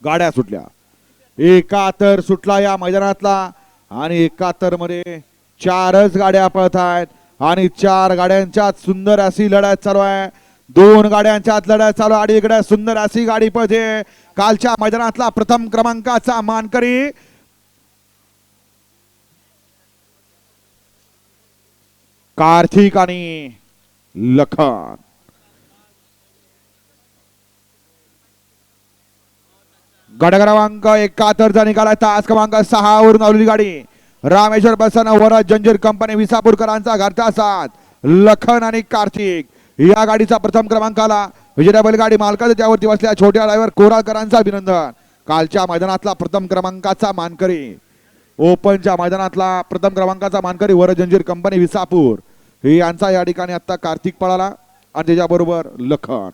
गाड्या सुटल्या. 71 सुटला या मैदानातला आणि 71 मध्ये 4च गाड्या पळत आहेत आणि 4 गाड्यांच्यात सुंदर अशी लढत चालू आहे. 2 गाड्यांच्यात लढत चालू आणि इकडे सुंदर अशी गाडी पळते. कालच्या मैदानातला प्रथम क्रमांकाचा मानकरी कार्तिक आणि लखन. गट क्रमांक 71 चा निकाल आहे. तास क्रमांक 6 वरून आलेली गाडी रामेश्वर बसन वरद जंजीर कंपनी विसापूरकरांचा घरचा साथ लखन आणि कार्तिक या गाडीचा प्रथम क्रमांकाला विजय बैलगाडी मालकाचा त्यावरती बसल्या छोट्या ड्रायव्हर कोराळकरांचा अभिनंदन. कालच्या मैदानातला प्रथम क्रमांकाचा मानकरी ओपनच्या मैदानातला प्रथम क्रमांकाचा मानकरी वरद जंजीर कंपनी विसापूर यांचा या ठिकाणी आता कार्तिक पळाला आणि त्याच्याबरोबर लखन.